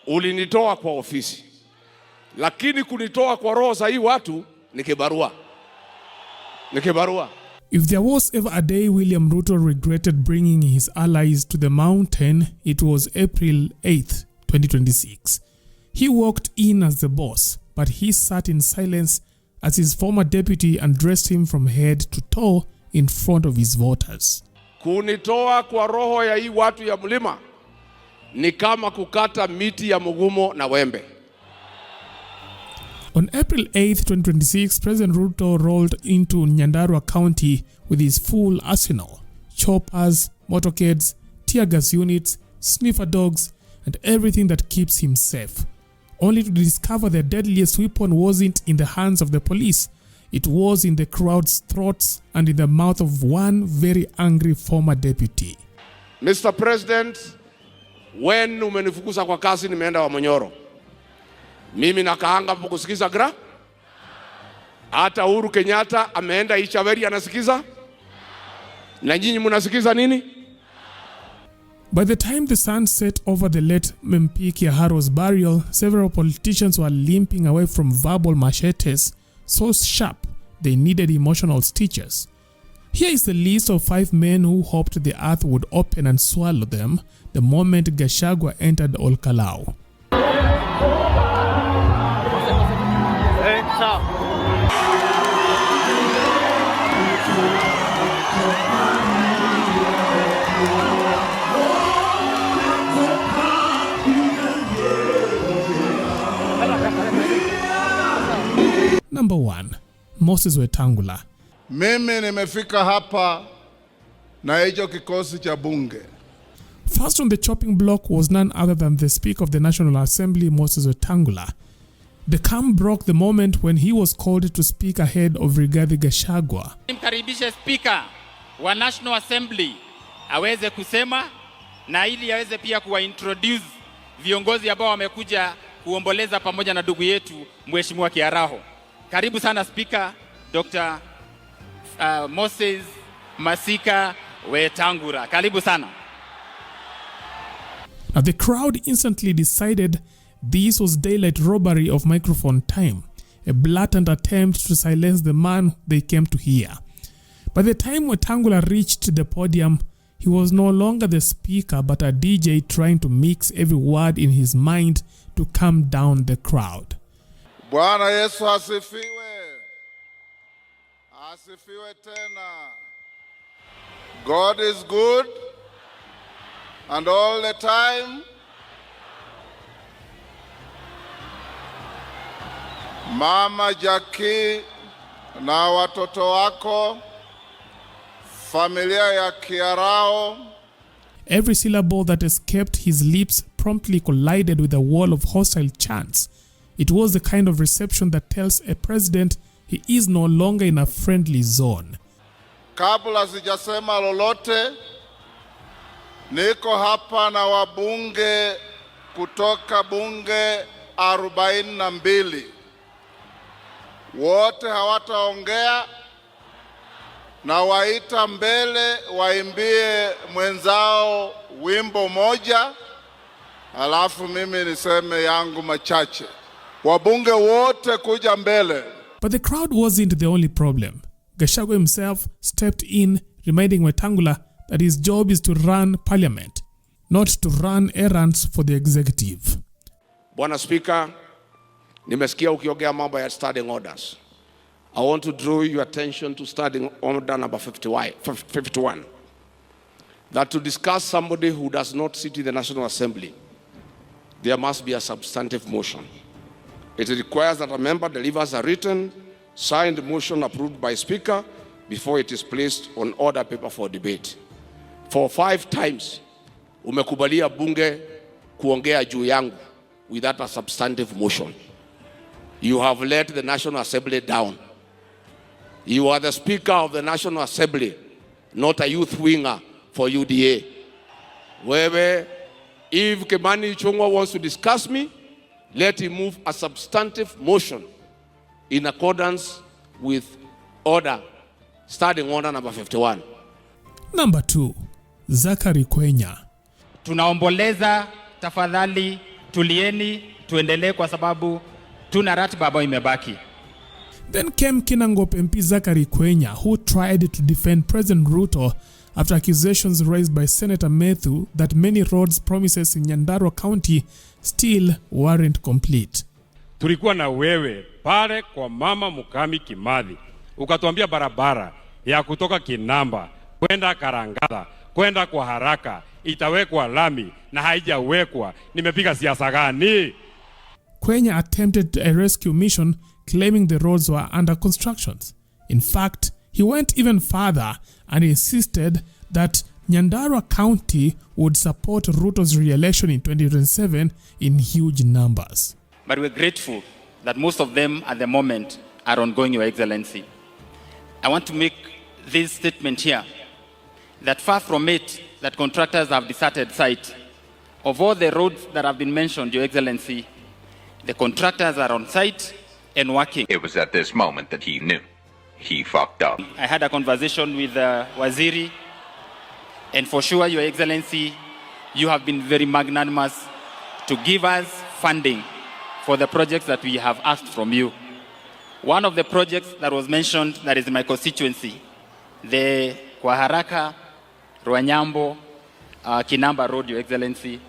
ulinitoa kwa ofisi, lakini kunitoa kwa roho za hii watu ni kibarua. If there was ever a day William Ruto regretted bringing his allies to the mountain, it was April 8th, 2026. He walked in as the boss, but he sat in silence as his former deputy undressed him from head to toe in front of his voters. Kunitoa kwa roho ya hii watu ya mlima ni kama kukata miti ya mugumo na wembe. On April 8th, 2026, President Ruto rolled into Nyandarua County with his full arsenal: choppers, motorcades, tear gas units, sniffer dogs, and everything that keeps him safe. Only to discover the deadliest weapon wasn't in the hands of the police. It was in the crowd's throats and in the mouth of one very angry former deputy. Mr. President, when umenifukuza kwa kazi nimeenda wa Monyoro. Mimi nakaanga kusikiza gra. Hata Uhuru Kenyatta ameenda Ichaveri anasikiza. Na nyinyi mnasikiza nini? By the time the sun set over the late MP Kiaharo's burial, several politicians were limping away from verbal machetes so sharp they needed emotional stitches. Here is the list of 5 men who hoped the earth would open and swallow them the moment Gachagua entered Olkalau. Number 1. Moses Wetang'ula. Mimi nimefika hapa na hicho kikosi cha bunge. First on the chopping block was none other than the Speaker of the National Assembly, Moses Wetang'ula. The calm broke the moment when he was called to speak ahead of Rigathi Gachagua. Nimkaribishe Speaker wa National Assembly aweze kusema na ili aweze pia kuwaintroduce viongozi ambao wamekuja kuomboleza pamoja na ndugu yetu Mheshimiwa Kiaraho. Karibu sana Speaker Dr. Moses Masika Wetang'ula. Karibu sana. Now the crowd instantly decided this was daylight robbery of microphone time, a blatant attempt to silence the man they came to hear. By the time Wetang'ula reached the podium, he was no longer the speaker but a DJ trying to mix every word in his mind to calm down the crowd. Bwana Yesu asifiwe. Asifiwe tena. God is good and all the time. Mama Jackie na watoto wako, familia ya Kiarao. Every syllable that escaped his lips promptly collided with a wall of hostile chants. It was the kind of reception that tells a president he is no longer in a friendly zone. Kabla sijasema lolote, niko hapa na wabunge kutoka bunge 42. Wote hawataongea na waita mbele waimbie mwenzao wimbo moja, alafu mimi niseme yangu machache. Wabunge wote kuja mbele. But the crowd wasn't the only problem. Gachagua himself stepped in, reminding Wetang'ula that his job is to run parliament, not to run errands for the executive. Bwana Speaker, nimesikia ukiongea mambo ya standing orders. I want to draw your attention to standing order number 51. That to discuss somebody who does not sit in the National Assembly, there must be a substantive motion. It requires that a member delivers a written, signed motion approved by Speaker before it is placed on order paper for debate. For 5 times, umekubalia bunge kuongea juu yangu without a substantive motion. You have let the National Assembly down. You are the Speaker of the National Assembly, not a youth winger for UDA. Wewe, if Kimani Ichung'wah wants to discuss me, let him move a substantive motion in accordance with order, starting order number 51. Number 2, Zachary Kwenya. Tunaomboleza, tafadhali tulieni, tuendelee kwa sababu tuna ratiba ambayo imebaki. Then came Kinangop MP Zachary Kwenya, who tried to defend President Ruto after accusations raised by Senator Methu that many roads promises in Nyandarua County still weren't complete. Tulikuwa na wewe pale kwa mama Mukami Kimathi, ukatuambia barabara ya kutoka Kinamba kwenda Karangala kwenda kwa haraka itawekwa lami na haijawekwa. Nimepiga siasa gani? Kwenya attempted a rescue mission claiming the roads were under construction. In fact, he went even further and insisted that Nyandarua County would support Ruto's re-election in 2027 in huge numbers. But we're grateful that most of them at the moment are ongoing, Your Excellency. I want to make this statement here, that far from it that contractors have deserted site. Of all the roads that have been mentioned, Your Excellency, the contractors are on site and working. It was at this moment that he knew he fucked up. I had a conversation with Waziri, and for sure, Your Excellency, you have been very magnanimous to give us funding for the projects that we have asked from you. One of the projects that was mentioned that is in my constituency, the Kwaharaka, Ruanyambo, Kinamba Road, Your Excellency,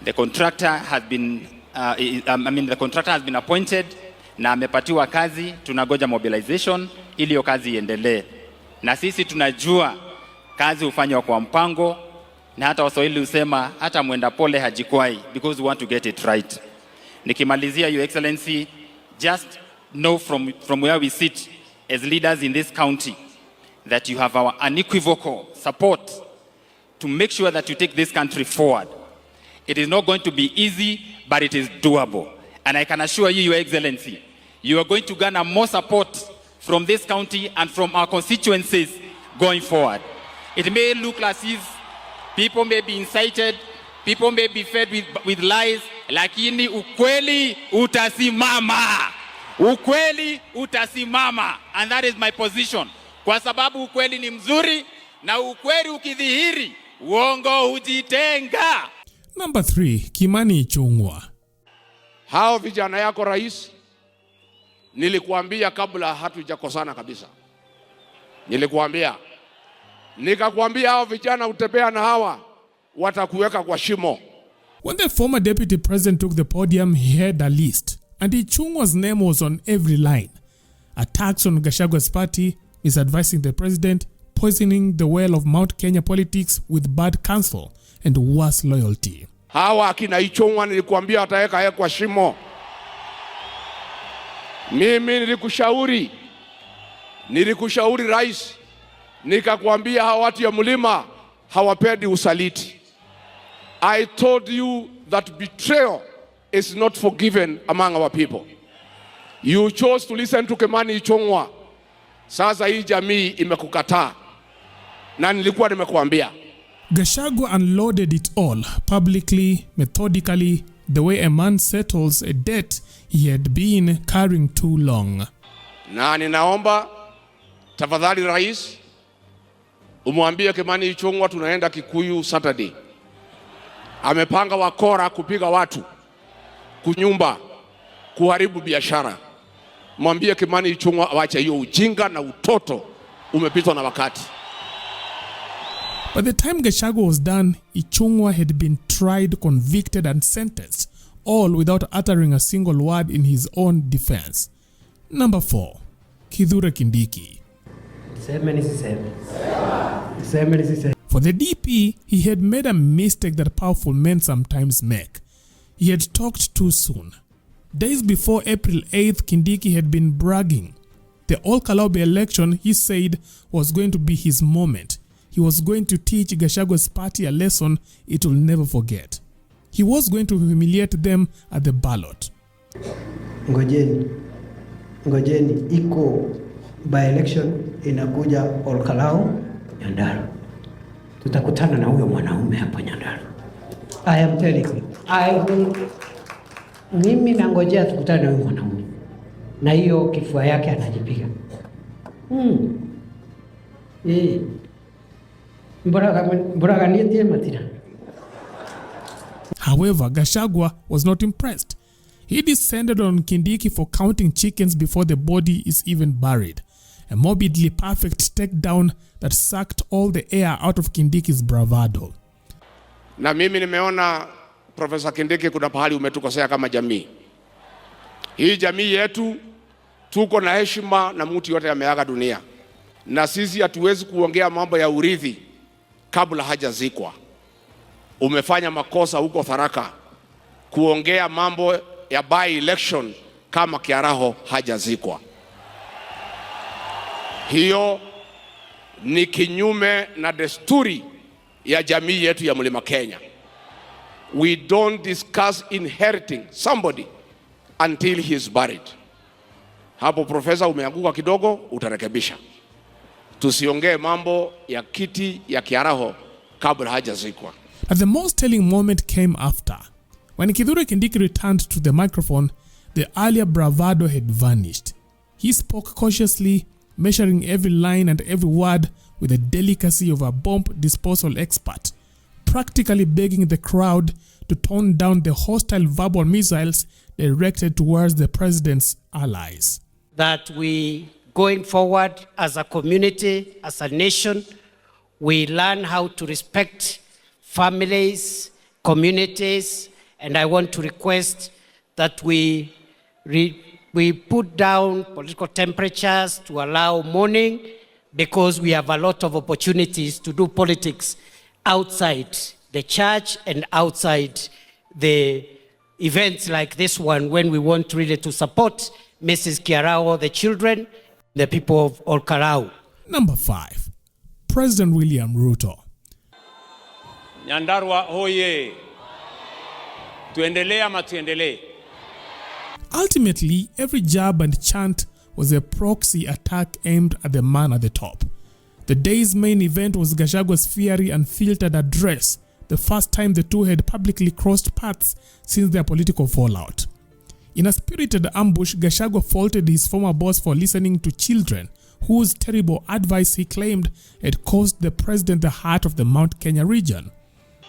the contractor has been, the contractor has been appointed na amepatiwa kazi, tunagoja mobilization ili hiyo kazi iendelee. Na sisi tunajua kazi hufanywa kwa mpango, na hata Waswahili husema hata mwenda pole hajikwai, because we want to get it right. Nikimalizia, Your Excellency, just know from where we sit as leaders in this county that you have our unequivocal support to make sure that you take this country forward. It is not going to be easy, but it is doable. And I can assure you, Your Excellency, you are going to garner more support from this county and from our constituencies going forward. It may look as if people may be incited, people may be fed with lies, lakini ukweli utasimama. Ukweli utasimama. And that is my position. Kwa sababu ukweli ni mzuri, na ukweli ukidhihiri, uongo hujitenga. Number 3, Kimani Ichung'wah. Hao vijana yako rais, nilikuambia kabla hatujakosana kabisa. Nikakwambia hao vijana utembea na hawa watakuweka kwa shimo. When the former deputy president took the podium, he had a list, and Ichung'wah's name was on every line. Attacks on Gachagua's party, misadvising the president, poisoning the well of Mount Kenya politics with bad counsel and worse loyalty. Hawa akina Ichung'wah nilikuambia wataweka kwa shimo. Mimi nilikushauri rais, nikakwambia hawa watu ya mlima hawapendi usaliti. I told you that betrayal is not forgiven among our people. You chose to listen to Kimani Ichung'wah. Sasa hii jamii imekukataa. Na nilikuwa nimekuambia. Gachagua unloaded it all, publicly, methodically, the way a man settles a debt he had been carrying too long. Na ninaomba tafadhali rais, umwambie Kimani Ichung'wah tunaenda Kikuyu Saturday. Amepanga wakora kupiga watu, kunyumba, kuharibu biashara. Mwambie Kimani Ichung'wah awache hiyo ujinga na utoto, umepitwa na wakati. By the time Gachagua was done, Ichung'wah had been tried, convicted and sentenced, all without uttering a single word in his own defense. Number 4, Kindiki. For the DP, he had made a mistake that powerful men sometimes make. He had talked too soon. Days before April 8th, Kindiki had been bragging. The Ol-Kalou election, he said, was going to be his moment. He was going to teach Gachagua's party a lesson it will never forget. He was going to humiliate them at the ballot. Ngojeni, iko by election inakuja Ol-Kalou Nyandarua. Tutakutana na huyo mwanaume hapo Nyandarua. I am telling you. Mimi nangojea tukutane na huyo mwanaume. Na hiyo kifua yake anajipiga. Mbona ganitie matira. However, Gachagua was not impressed. He descended on Kindiki for counting chickens before the body is even buried. A morbidly perfect takedown that sucked all the air out of Kindiki's bravado. Na mimi nimeona Profesa Kindiki, kuna pahali umetukosea kama jamii. Hii jamii yetu tuko na heshima na mtu yote ameaga dunia. Na sisi hatuwezi kuongea mambo ya urithi kabla hajazikwa. Umefanya makosa huko Tharaka kuongea mambo ya by election kama Kiaraho hajazikwa. Hiyo ni kinyume na desturi ya jamii yetu ya Mlima Kenya. We don't discuss inheriting somebody until he is buried. Hapo profesa, umeanguka kidogo, utarekebisha. Tusiongee mambo ya kiti ya Kiaraho kabla hajazikwa. But the most telling moment came after. When Kithure Kindiki returned to the microphone, the earlier bravado had vanished. He spoke cautiously, measuring every line and every word with the delicacy of a bomb disposal expert, practically begging the crowd to tone down the hostile verbal missiles directed towards the president's allies. That we, going forward as a community, as a nation, we learn how to respect families, communities, and I want to request that we put down political temperatures to allow mourning, because we have a lot of opportunities to do politics outside the church and outside the events like this one, when we want really to support Mrs. Kiarao, the children, the people of Olkarau. Number 5, President William Ruto. Nyandarua hoye. Tuendelee ama tuendelee? Ultimately, every jab and chant was a proxy attack aimed at the man at the top. The day's main event was Gachagua's fiery and filtered address, the first time the two had publicly crossed paths since their political fallout. In a spirited ambush, Gachagua faulted his former boss for listening to children, whose terrible advice he claimed had cost the president the heart of the Mount Kenya region.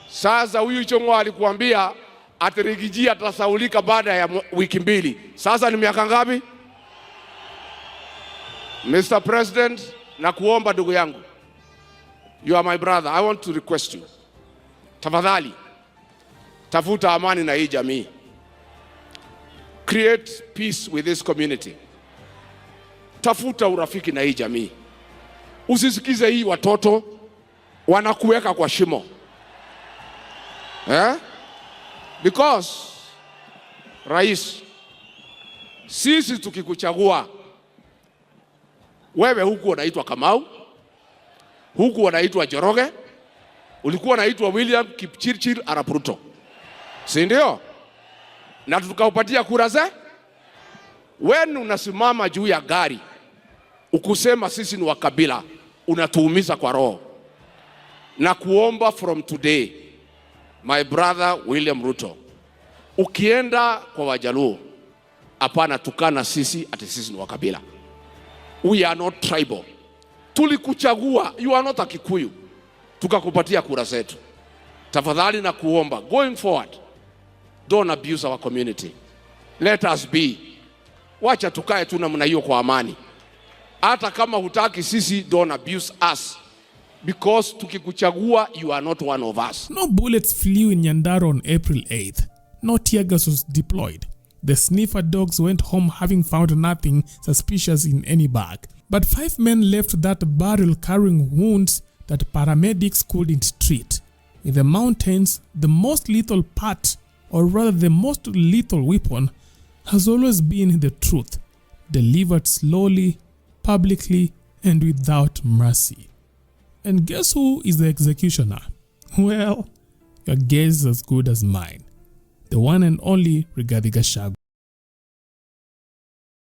Sasa huyu Ichung'wah alikuambia atirigiji atasaulika baada ya wiki mbili. Sasa ni miaka ngapi? Mr. President, na kuomba ndugu yangu, you are my brother, I want to request you, tafadhali tafuta amani na hii jamii. Create peace with this community. Tafuta urafiki na hii jamii. Usisikize hii watoto wanakuweka kwa shimo. Because rais, sisi tukikuchagua wewe, huku unaitwa Kamau, huku unaitwa Joroge, ulikuwa unaitwa William Kipchirchir Arap Ruto, si ndio? Na tukaupatia kura ze. Wewe unasimama juu ya gari ukusema sisi ni wakabila, unatuumiza kwa roho. Na kuomba from today, my brother William Ruto, ukienda kwa Wajaluo, hapana tukana sisi ati sisi ni wakabila. We are not tribal. Tulikuchagua, you are not a Kikuyu, tukakupatia kura zetu. Tafadhali na kuomba, going forward, don't abuse our community. Let us be. Wacha tukae tu namna hiyo kwa amani. Hata kama hutaki sisi, don't abuse us. Because tukikuchagua, you are not one of us. No bullets flew in Nyandarua on April 8th. No tear gas was deployed. The sniffer dogs went home having found nothing suspicious in any bag. But 5 men left that barrel carrying wounds that paramedics couldn't treat. In the mountains, the most lethal part, or rather the most lethal weapon, has always been the truth, delivered slowly, publicly, and without mercy. And guess who is the executioner? Well, your guess is as good as mine. The one and only Rigathi Gachagua.